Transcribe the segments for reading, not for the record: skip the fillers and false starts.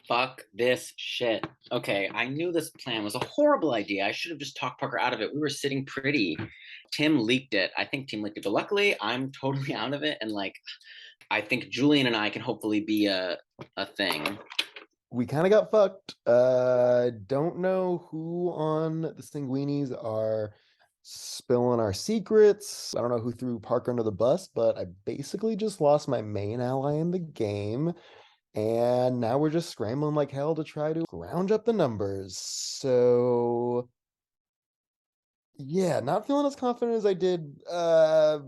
Fuck this shit. Okay, I knew this plan was a horrible idea. I should have just talked Parker out of it. We were sitting pretty. Tim leaked it. I think Tim leaked it. But luckily, I'm totally out of it. And like, I think Julian and I can hopefully be a thing. We kind of got fucked. Don't know who on the Sanguinis are spilling our secrets. I don't know who threw Parker under the bus, but I basically just lost my main ally in the game. And now we're just scrambling like hell to try to round up the numbers. So yeah, not feeling as confident as I did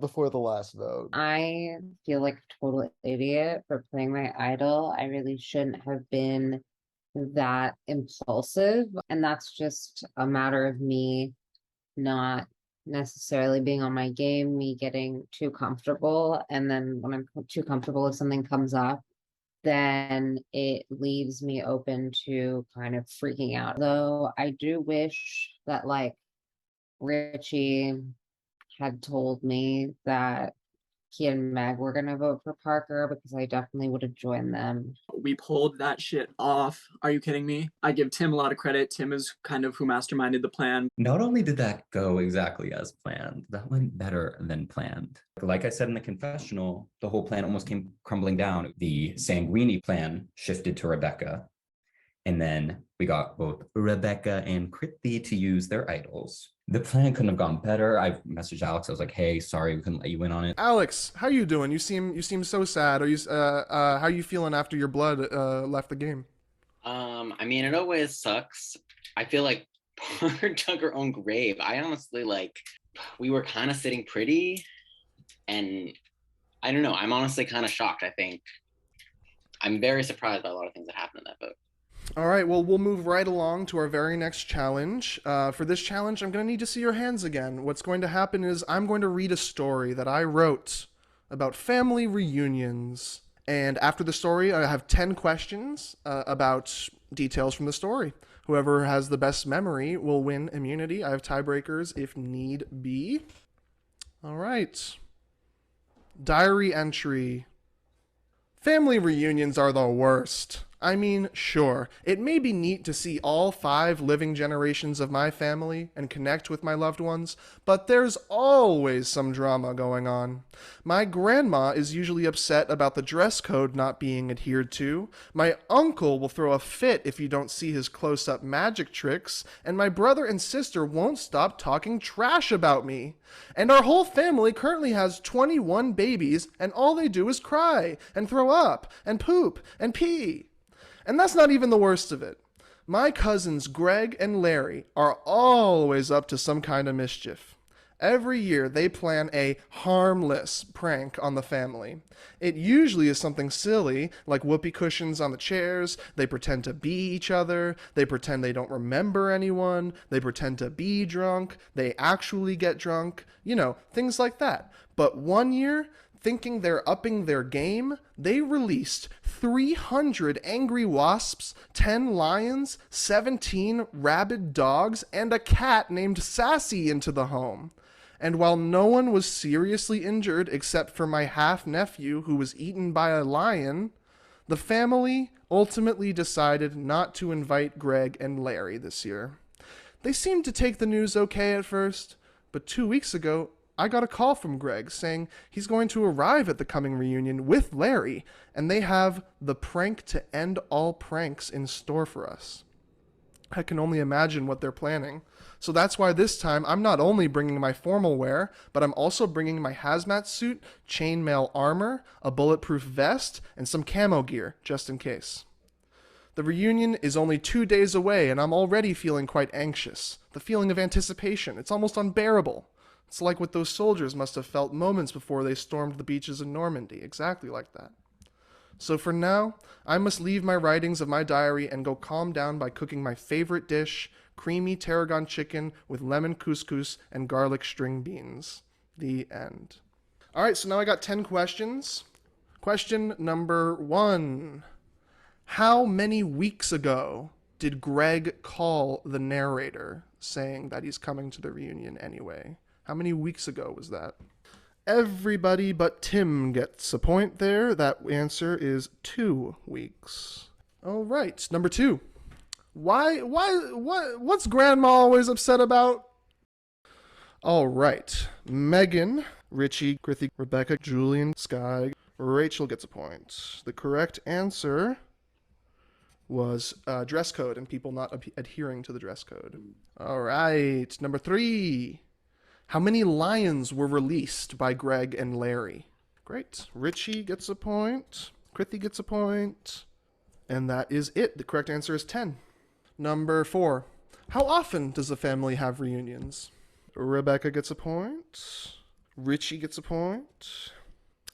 before the last vote. I feel like a total idiot for playing my idol. I really shouldn't have been that impulsive. And that's just a matter of me not necessarily being on my game, me getting too comfortable. And then when I'm too comfortable, if something comes up, then it leaves me open to kind of freaking out. Though I do wish that like Richie had told me that he and Meg were gonna vote for Parker because I definitely would have joined them. We pulled that shit off. Are you kidding me? I give Tim a lot of credit. Tim is kind of who masterminded the plan. Not only did that go exactly as planned, that went better than planned. Like I said in the confessional, the whole plan almost came crumbling down. The Sanguini plan shifted to Rebecca. And then we got both Rebecca and Krithi to use their idols. The plan couldn't have gone better. I messaged Alex. I was like, "Hey, sorry we couldn't let you in on it." Alex, how you doing? You seem so sad. Are you how you feeling after your blood left the game? I mean, it always sucks. I feel like Parker dug her own grave. I honestly like we were kind of sitting pretty, and I don't know. I'm honestly kind of shocked. I think I'm very surprised by a lot of things that happened in that vote. All right, well, we'll move right along to our very next challenge. For this challenge, I'm going to need to see your hands again. What's going to happen is I'm going to read a story that I wrote about family reunions. And after the story, I have 10 questions about details from the story. Whoever has the best memory will win immunity. I have tiebreakers if need be. All right. Diary entry. Family reunions are the worst. I mean, sure, it may be neat to see all 5 living generations of my family and connect with my loved ones, but there's always some drama going on. My grandma is usually upset about the dress code not being adhered to, my uncle will throw a fit if you don't see his close-up magic tricks, and my brother and sister won't stop talking trash about me. And our whole family currently has 21 babies, and all they do is cry, and throw up, and poop, and pee. And that's not even the worst of it. My cousins Greg and Larry are always up to some kind of mischief. Every year they plan a harmless prank on the family. It usually is something silly, like whoopee cushions on the chairs, they pretend to be each other, they pretend they don't remember anyone, they pretend to be drunk, they actually get drunk, things like that. But one year, thinking they're upping their game, they released 300 angry wasps, 10 lions, 17 rabid dogs, and a cat named Sassy into the home. And while no one was seriously injured except for my half-nephew who was eaten by a lion, the family ultimately decided not to invite Greg and Larry this year. They seemed to take the news okay at first, but 2 weeks ago, I got a call from Greg saying he's going to arrive at the coming reunion with Larry, and they have the prank to end all pranks in store for us. I can only imagine what they're planning. So that's why this time I'm not only bringing my formal wear, but I'm also bringing my hazmat suit, chainmail armor, a bulletproof vest, and some camo gear, just in case. The reunion is only 2 days away, and I'm already feeling quite anxious. The feeling of anticipation, it's almost unbearable. It's like what those soldiers must have felt moments before they stormed the beaches of Normandy, exactly like that. So for now, I must leave my writings of my diary and go calm down by cooking my favorite dish, creamy tarragon chicken with lemon couscous and garlic string beans. The end. All right, so now I got 10 questions. Question number 1. How many weeks ago did Greg call the narrator saying that he's coming to the reunion anyway? How many weeks ago was that? Everybody but Tim gets a point there. That answer is 2 weeks. All right, number 2. What's Grandma always upset about? All right, Megan, Richie, Krithy, Rebecca, Julian, Sky, Rachel gets a point. The correct answer was dress code and people not adhering to the dress code. All right, number 3. How many lions were released by Greg and Larry? Great. Richie gets a point. Krithy gets a point. And that is it. The correct answer is 10. Number 4. How often does the family have reunions? Rebecca gets a point. Richie gets a point.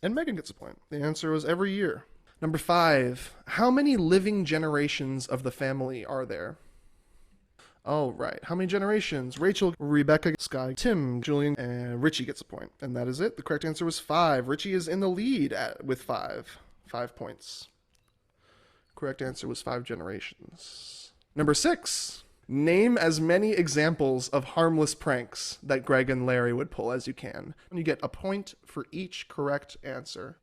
And Megan gets a point. The answer was every year. Number 5. How many living generations of the family are there? All right. How many generations? Rachel, Rebecca, Sky, Tim, Julian, and Richie gets a point. And that is it. The correct answer was 5. Richie is in the lead with 5. 5 points. Correct answer was 5 generations. Number 6. Name as many examples of harmless pranks that Greg and Larry would pull as you can. And you get a point for each correct answer.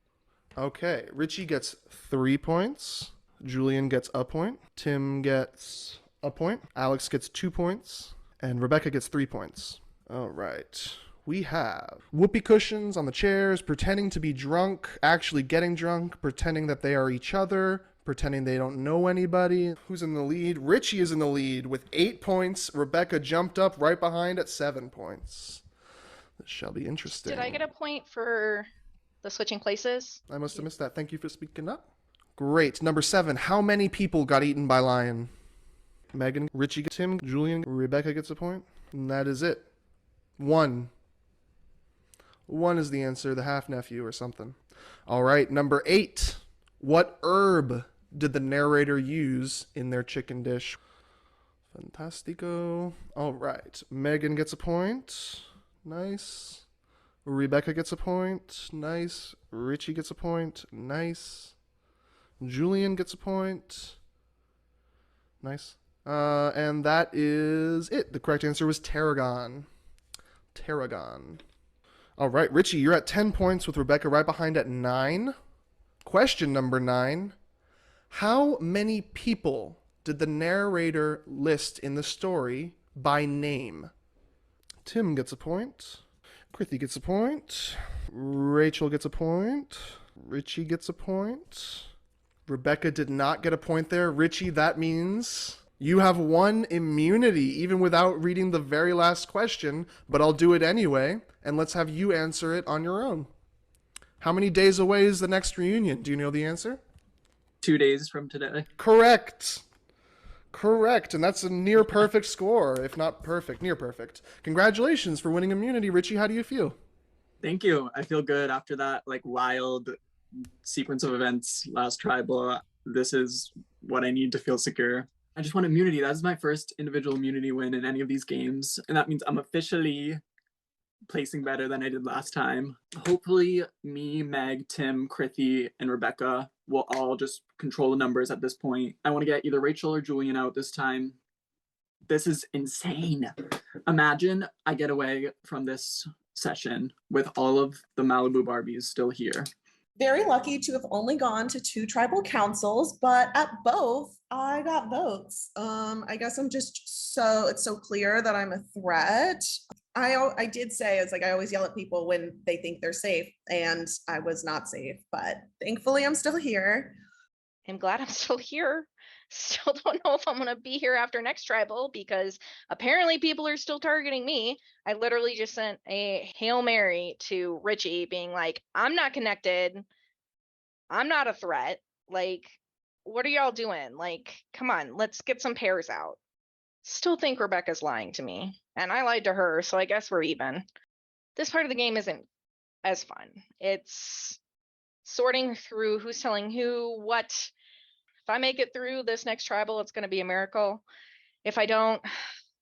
Okay. Richie gets 3 points. Julian gets a point. Tim gets a point. Alex gets 2 points. And Rebecca gets 3 points. All right. We have whoopee cushions on the chairs, pretending to be drunk, actually getting drunk, pretending that they are each other, pretending they don't know anybody. Who's in the lead? Richie is in the lead with 8 points. Rebecca jumped up right behind at 7 points. This shall be interesting. Did I get a point for the switching places? I must have missed that. Thank you for speaking up. Great. Number 7. How many people got eaten by lion? Megan, Richie, Tim, Julian, Rebecca gets a point. And that is it. 1. 1 is the answer, the half-nephew or something. All right, number 8. What herb did the narrator use in their chicken dish? Fantastico. All right, Megan gets a point. Nice. Rebecca gets a point. Nice. Richie gets a point. Nice. Julian gets a point. Nice. And that is it. The correct answer was tarragon. Tarragon. All right, Richie, you're at 10 points with Rebecca right behind at 9. Question number 9. How many people did the narrator list in the story by name? Tim gets a point. Krithy gets a point. Rachel gets a point. Richie gets a point. Rebecca did not get a point there. Richie, that means you have 1 immunity, even without reading the very last question, but I'll do it anyway, and let's have you answer it on your own. How many days away is the next reunion? Do you know the answer? 2 days from today. Correct. Correct, and that's a near perfect score, if not perfect, near perfect. Congratulations for winning immunity, Richie. How do you feel? Thank you. I feel good after that wild sequence of events last tribal. This is what I need to feel secure. I just want immunity. That is my first individual immunity win in any of these games. And that means I'm officially placing better than I did last time. Hopefully me, Meg, Tim, Krithy, and Rebecca will all just control the numbers at this point. I want to get either Rachel or Julian out this time. This is insane. Imagine I get away from this session with all of the Malibu Barbies still here. Very lucky to have only gone to 2 tribal councils, but at both I got votes. I guess I'm just it's so clear that I'm a threat. I did say, it's like I always yell at people when they think they're safe, and I was not safe, but thankfully I'm still here. I'm glad I'm still here. Still don't know if I'm gonna be here after next tribal because apparently people are still targeting me. I literally just sent a Hail Mary to Richie being like, I'm not connected. I'm not a threat. Like, what are y'all doing? Like, come on, let's get some pairs out. Still think Rebecca's lying to me, and I lied to her, so I guess we're even. This part of the game isn't as fun. It's sorting through who's telling who, what. If I make it through this next tribal, it's going to be a miracle. If I don't,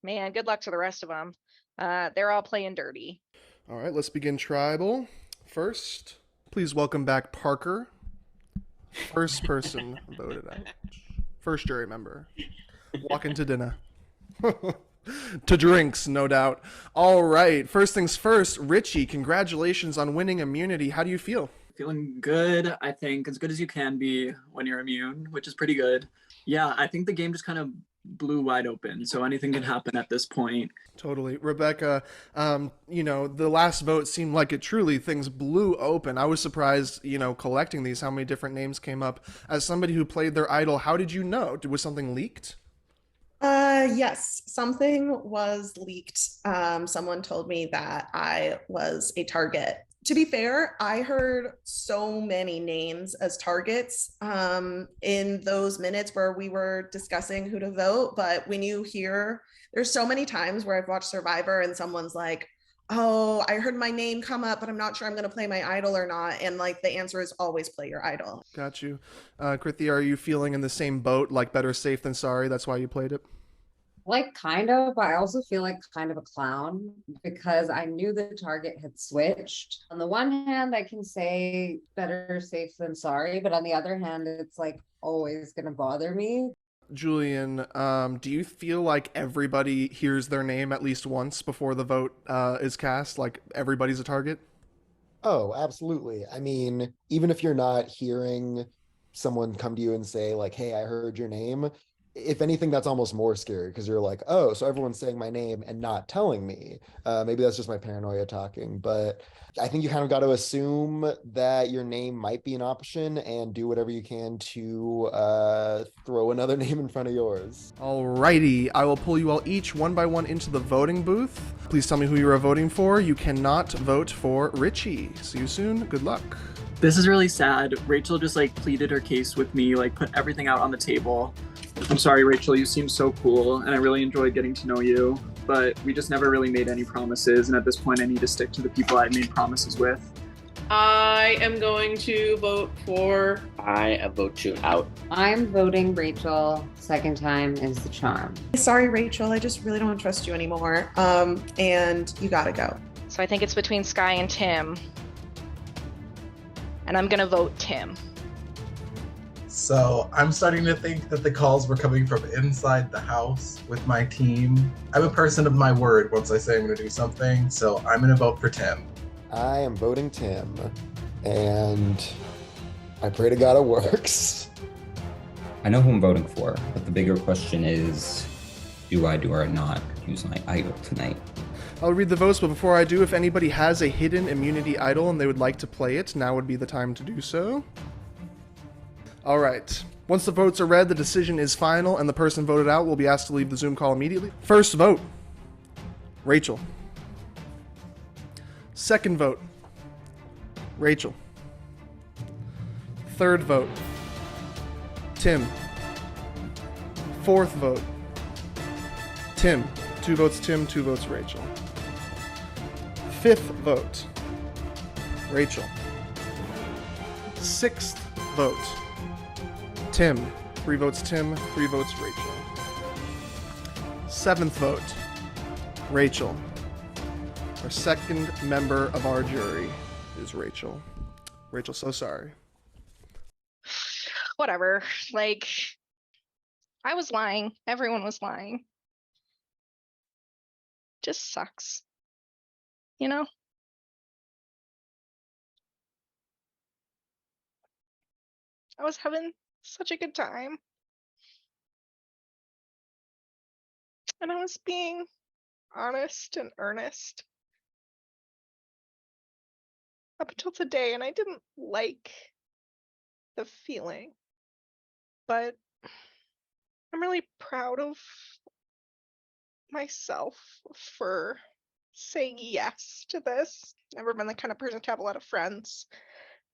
man, good luck to the rest of them. They're all playing dirty. All right, let's begin tribal. First, please welcome back Parker. First person voted out. First jury member. Walk into dinner. To drinks, no doubt. All right, first things first, Richie, congratulations on winning immunity. How do you feel? Feeling good, I think, as good as you can be when you're immune, which is pretty good. Yeah, I think the game just kind of blew wide open. So anything can happen at this point. Totally. Rebecca, the last vote seemed like it truly, things blew open. I was surprised, collecting these, how many different names came up. As somebody who played their idol, how did you know? Was something leaked? Yes, something was leaked. Someone told me that I was a target. To be fair, I heard so many names as targets in those minutes where we were discussing who to vote. But when you hear, there's so many times where I've watched Survivor and someone's like, oh, I heard my name come up, but I'm not sure I'm going to play my idol or not. And like the answer is always play your idol. Got you. Krithi, are you feeling in the same boat, like better safe than sorry? That's why you played it? Like kind of, but I also feel like kind of a clown because I knew the target had switched. On the one hand, I can say better safe than sorry, but on the other hand, it's like always gonna bother me. Julian, do you feel like everybody hears their name at least once before the vote is cast? Like everybody's a target? Oh, absolutely. I mean, even if you're not hearing someone come to you and say, like, hey, I heard your name, if anything, that's almost more scary because you're like, oh, so everyone's saying my name and not telling me. Maybe that's just my paranoia talking, but I think you kind of got to assume that your name might be an option and do whatever you can to throw another name in front of yours. Alrighty, I will pull you all each one by one into the voting booth. Please tell me who you are voting for. You cannot vote for Richie. See you soon. Good luck. This is really sad. Rachel just like pleaded her case with me, like put everything out on the table. I'm sorry, Rachel, you seem so cool and I really enjoyed getting to know you, but we just never really made any promises. And at this point, I need to stick to the people I made promises with. I am going to vote for. I vote you out. I'm voting Rachel. Second time is the charm. Sorry, Rachel, I just really don't trust you anymore. And you gotta go. So I think it's between Sky and Tim. And I'm gonna vote Tim. So I'm starting to think that the calls were coming from inside the house with my team. I'm a person of my word once I say I'm going to do something, so I'm going to vote for Tim. I am voting Tim, and I pray to God it works. I know who I'm voting for, but the bigger question is, do I or not use my idol tonight? I'll read the votes, but before I do, if anybody has a hidden immunity idol and they would like to play it, now would be the time to do so. All right. Once the votes are read, the decision is final, and the person voted out will be asked to leave the Zoom call immediately. First vote, Rachel. Second vote, Rachel. Third vote, Tim. Fourth vote, Tim. 2 votes Tim, 2 votes Rachel. Fifth vote, Rachel. Sixth vote, Tim. 3 votes Tim, 3 votes Rachel. Seventh vote, Rachel. Our second member of our jury is Rachel. Rachel, so sorry. Whatever. Like, I was lying. Everyone was lying. Just sucks. You know? I was having such a good time. And I was being honest and earnest up until today, and I didn't like the feeling. But I'm really proud of myself for saying yes to this. Never been the kind of person to have a lot of friends.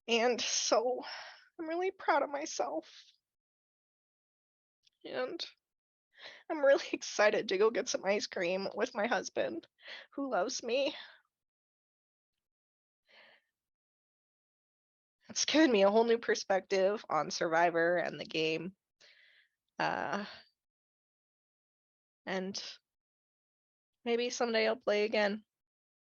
And so I'm really proud of myself. And I'm really excited to go get some ice cream with my husband, who loves me. It's given me a whole new perspective on Survivor and the game. And maybe someday I'll play again.